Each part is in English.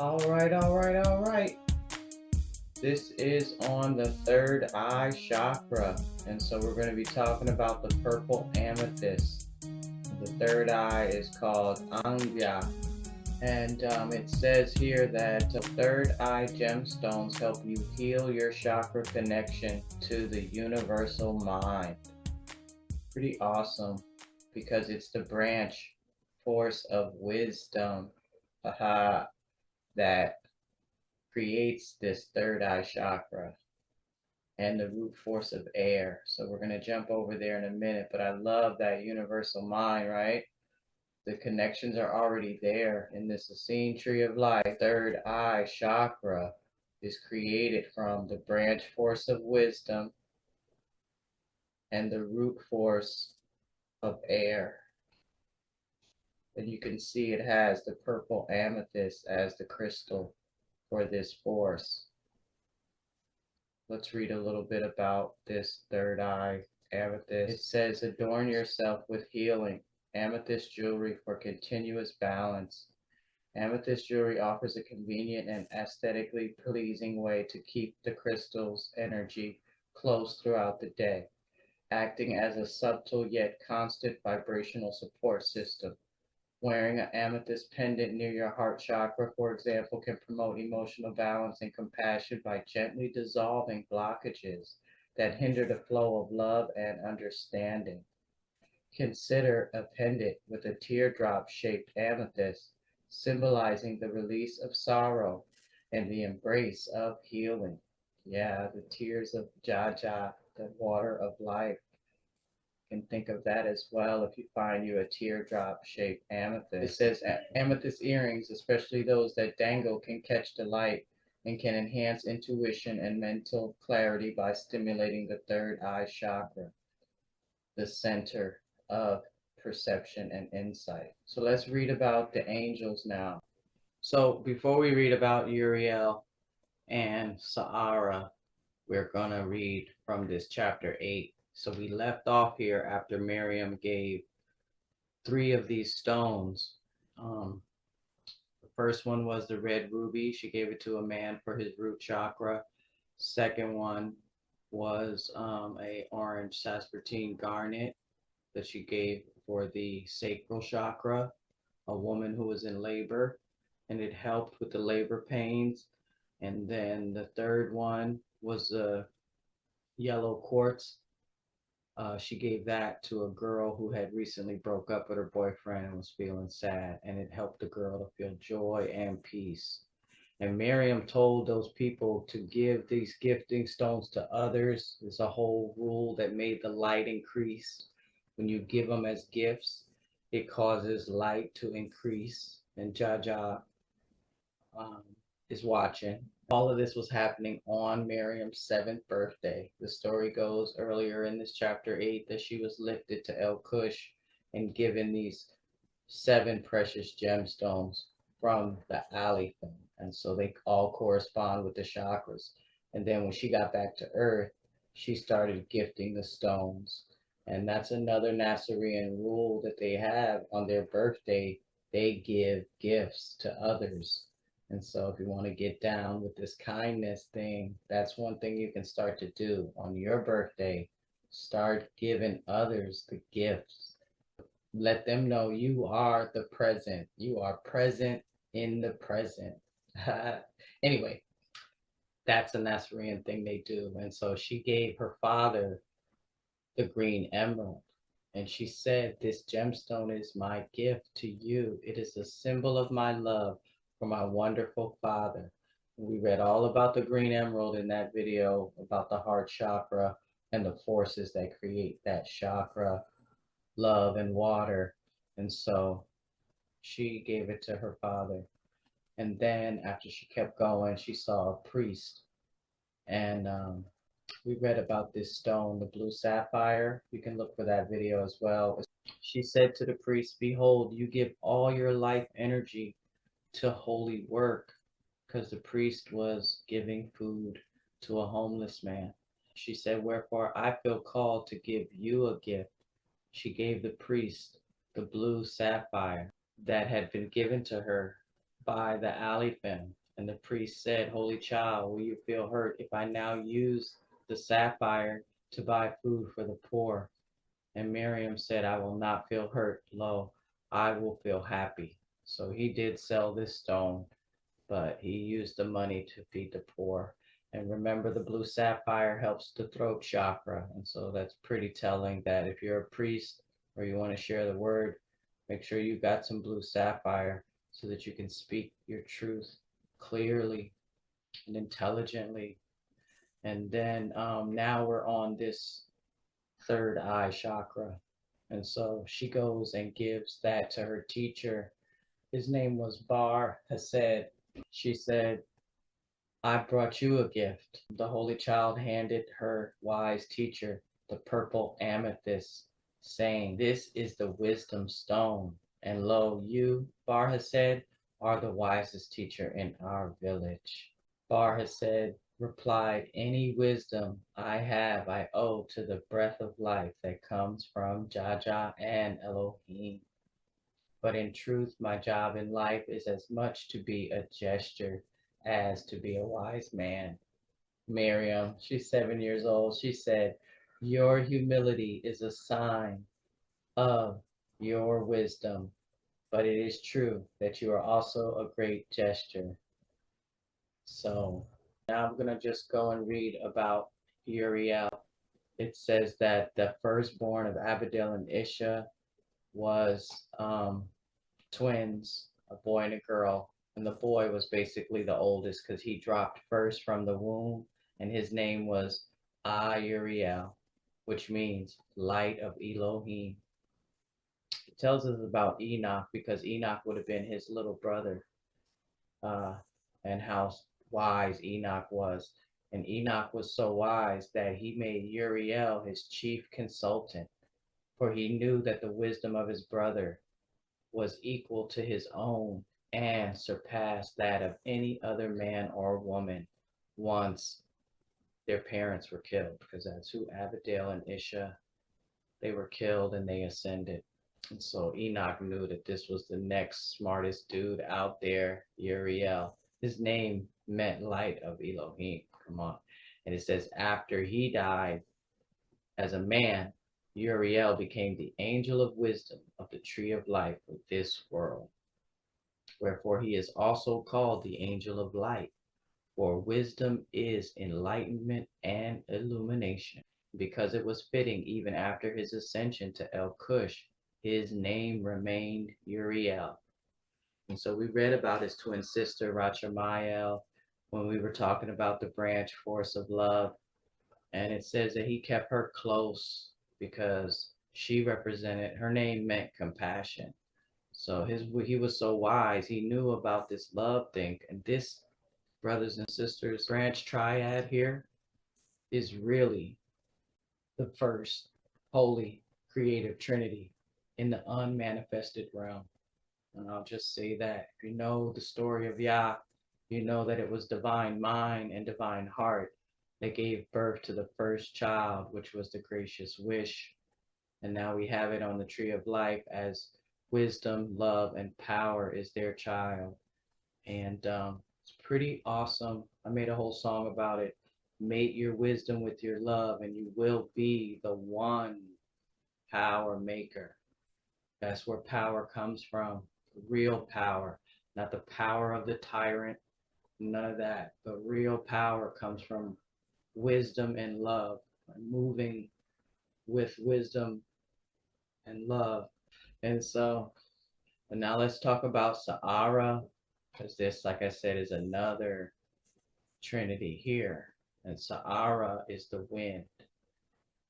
All right. This is on the third eye chakra. And so we're going to be talking about the purple amethyst. The third eye is called Anya. And it says here that the third eye gemstones help you heal your chakra connection to the universal mind. Pretty awesome because it's the branch force of wisdom. Aha, that creates this third eye chakra and the root force of air. So we're going to jump over there in a minute, but I love that universal mind, right? The connections are already there in this Essene tree of life. Third eye chakra is created from the branch force of wisdom and the root force of air. And you can see it has the purple amethyst as the crystal for this force. Let's read a little bit about this third eye amethyst. It says, adorn yourself with healing, amethyst jewelry for continuous balance. Amethyst jewelry offers a convenient and aesthetically pleasing way to keep the crystal's energy close throughout the day, acting as a subtle yet constant vibrational support system. Wearing an amethyst pendant near your heart chakra, for example, can promote emotional balance and compassion by gently dissolving blockages that hinder the flow of love and understanding. Consider a pendant with a teardrop-shaped amethyst, symbolizing the release of sorrow and the embrace of healing. Yeah, the tears of Jaja, the water of life. Can think of that as well if you find you a teardrop-shaped amethyst. It says amethyst earrings, especially those that dangle, can catch the light and can enhance intuition and mental clarity by stimulating the third eye chakra, the center of perception and insight. So let's read about the angels now. So before we read about Uriel and Sa'ara, we're going to read from this chapter 8. So we left off here after Miriam gave 3 of these stones. The first one was the red ruby. She gave it to a man for his root chakra. Second one was a orange Saskatoon garnet that she gave for the sacral chakra, a woman who was in labor, and it helped with the labor pains. And then the third one was a yellow quartz. She gave that to a girl who had recently broke up with her boyfriend and was feeling sad, and it helped the girl to feel joy and peace. And Miriam told those people to give these gifting stones to others. There's a whole rule that made the light increase. When you give them as gifts, it causes light to increase. And Jaja is watching. All of this was happening on Miriam's 7th birthday. The story goes earlier in this chapter 8 that she was lifted to El Cush and given these 7 precious gemstones from the Alefim. And so they all correspond with the chakras. And then when she got back to Earth, she started gifting the stones. And that's another Nasarean rule that they have on their birthday. They give gifts to others. And so if you want to get down with this kindness thing, that's one thing you can start to do on your birthday. Start giving others the gifts. Let them know you are the present. You are present in the present. Anyway, that's a Nasarean thing they do. And so she gave her father the green emerald. And she said, this gemstone is my gift to you. It is a symbol of my love for my wonderful father. We read all about the green emerald in that video about the heart chakra and the forces that create that chakra, love and water. And so she gave it to her father. And then after she kept going, she saw a priest. And we read about this stone, the blue sapphire. You can look for that video as well. She said to the priest, behold, you give all your life energy to holy work, because the priest was giving food to a homeless man. She said, wherefore I feel called to give you a gift. She gave the priest the blue sapphire that had been given to her by the Alefim. And the priest said, Holy child, will you feel hurt if I now use the sapphire to buy food for the poor? And Miriam said, I will not feel hurt. Lo, I will feel happy. So he did sell this stone, but he used the money to feed the poor. And remember, the blue sapphire helps the throat chakra. And so that's pretty telling that if you're a priest or you want to share the word, make sure you got some blue sapphire so that you can speak your truth clearly and intelligently. And then now we're on this third eye chakra. And so she goes and gives that to her teacher. His name was Bar Hesed. She said, I brought you a gift. The Holy Child handed her wise teacher the purple amethyst, saying, This is the wisdom stone. And lo, you, Bar Hesed, are the wisest teacher in our village. Bar Hesed replied, Any wisdom I have I owe to the breath of life that comes from Jaja and Elohim. But in truth, my job in life is as much to be a gesture as to be a wise man. Miriam, she's 7 years old, she said, Your humility is a sign of your wisdom, but it is true that you are also a great gesture. So now I'm going to just go and read about Uriel. It says that the firstborn of Abigail and Isha was twins, a boy and a girl. And the boy was basically the oldest because he dropped first from the womb, and his name was Uriel, which means light of Elohim. It tells us about Enoch because Enoch would have been his little brother, and how wise Enoch was. And Enoch was so wise that he made Uriel his chief consultant, for he knew that the wisdom of his brother was equal to his own and surpassed that of any other man or woman once their parents were killed, because that's who Abigail and Isha, they were killed and they ascended. And so Enoch knew that this was the next smartest dude out there, Uriel. His name meant light of Elohim. Come on. And it says after he died as a man, Uriel became the angel of wisdom of the tree of life of this world. Wherefore he is also called the angel of light, for wisdom is enlightenment and illumination. Because it was fitting even after his ascension to El Cush, his name remained Uriel. And so we read about his twin sister, Rachamael, when we were talking about the branch force of love. And it says that he kept her close because she represented, her name meant compassion. So he was so wise, he knew about this love thing. And this, brothers and sisters, branch triad here is really the first holy creative trinity in the unmanifested realm. And I'll just say that if you know the story of Yah, you know that it was divine mind and divine heart that gave birth to the first child, which was the gracious wish. And now we have it on the tree of life as wisdom, love, and power is their child. And it's pretty awesome. I made a whole song about it. Mate your wisdom with your love, and you will be the one power maker. That's where power comes from. Real power, not the power of the tyrant, none of that. But real power comes from wisdom and love, moving with wisdom and love. And so, and now let's talk about Sa'ara, because this, like I said, is another trinity here. And Sa'ara is the wind.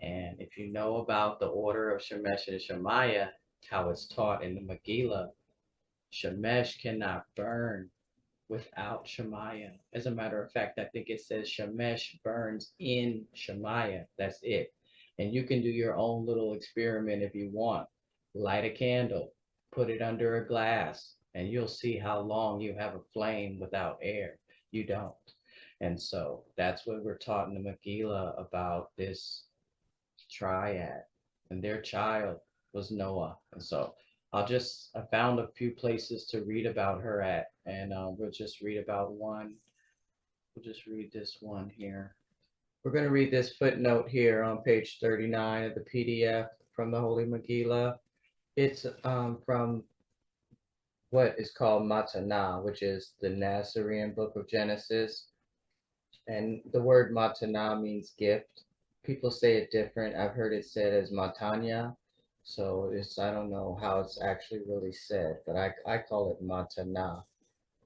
And if you know about the order of Shemesh and Shemaiah, how it's taught in the Megillah, Shemesh cannot burn without Shemaiah. As a matter of fact, I think it says Shemesh burns in Shemaiah. That's it. And you can do your own little experiment if you want. Light a candle, put it under a glass, and you'll see how long you have a flame without air. You don't. And so that's what we're taught in the Megillah about this triad. And their child was Noah. And so I found a few places to read about her at, and we'll just read about one. We'll just read this one here. We're going to read this footnote here on page 39 of the PDF from the Holy Megillah. It's from what is called Matanah, which is the Nasarean book of Genesis. And the word Matanah means gift. People say it different. I've heard it said as Matanya. So I don't know how it's actually really said, but I call it Matanah.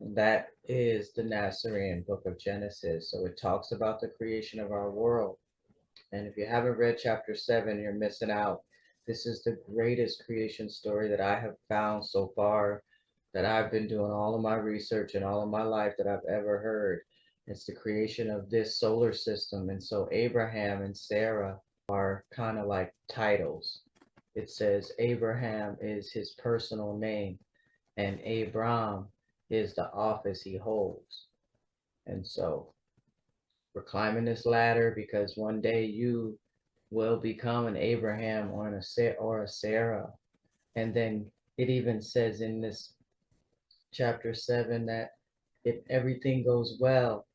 And that is the Nasarean book of Genesis. So it talks about the creation of our world. And if you haven't read chapter 7, you're missing out. This is the greatest creation story that I have found so far, that I've been doing all of my research and all of my life that I've ever heard. It's the creation of this solar system. And so Abraham and Sarah are kind of like titles. It says Abraham is his personal name, and Abram is the office he holds. And so we're climbing this ladder because one day you will become an Abraham or a Sarah. And then it even says in this chapter 7 that if everything goes well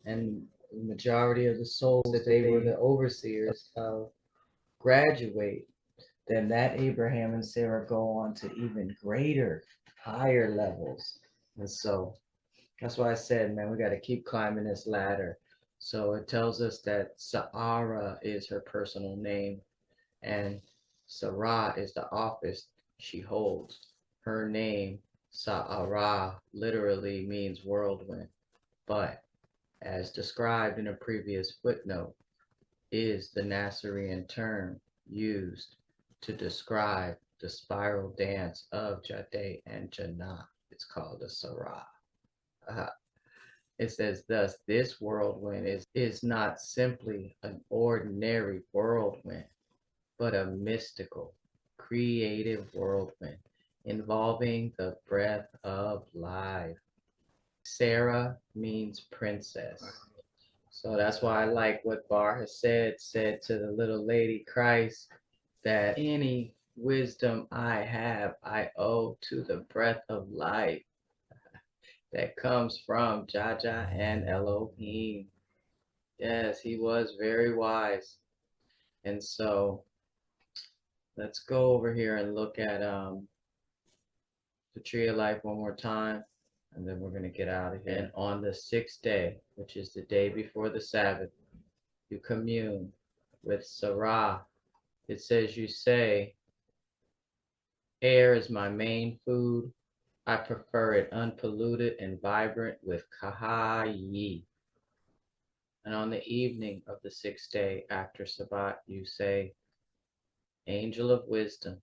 and the majority of the souls that they were the overseers of graduate, then that Abraham and Sarah go on to even greater, higher levels. And so that's why I said, man, we got to keep climbing this ladder. So it tells us that Sarah is her personal name, and Sarah is the office she holds. Her name, Sarah, literally means whirlwind, but as described in a previous footnote, is the Nasarean term used to describe the spiral dance of Jade and Jannah. It's called a Sarah. It says, thus, this whirlwind is not simply an ordinary whirlwind, but a mystical, creative whirlwind involving the breath of life. Sarah means princess. So that's why I like what Bar has said to the little lady Christ, that any wisdom I have, I owe to the breath of life that comes from Jaja and Elohim. Yes, he was very wise. And so let's go over here and look at the tree of life one more time, and then we're going to get out of here. And on the 6th day, which is the day before the Sabbath, you commune with Sarah. It says, you say, air is my main food. I prefer it unpolluted and vibrant with Kahayi. And on the evening of the 6th day after Sabbath, you say, angel of wisdom,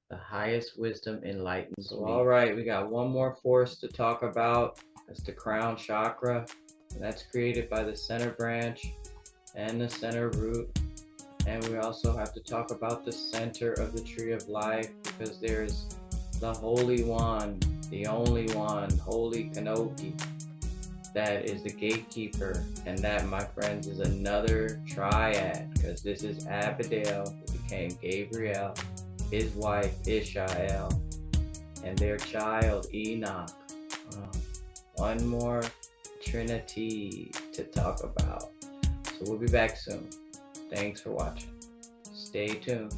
the highest wisdom enlightens me. All right, we got one more force to talk about. That's the crown chakra. And that's created by the center branch and the center root. And we also have to talk about the center of the tree of life, because there's the Holy One, the only one, Holy Kanoki, that is the gatekeeper. And that, my friends, is another triad, because this is Abigail, who became Gabriel, his wife Ishael, and their child Enoch. One more trinity to talk about. So we'll be back soon. Thanks for watching. Stay tuned.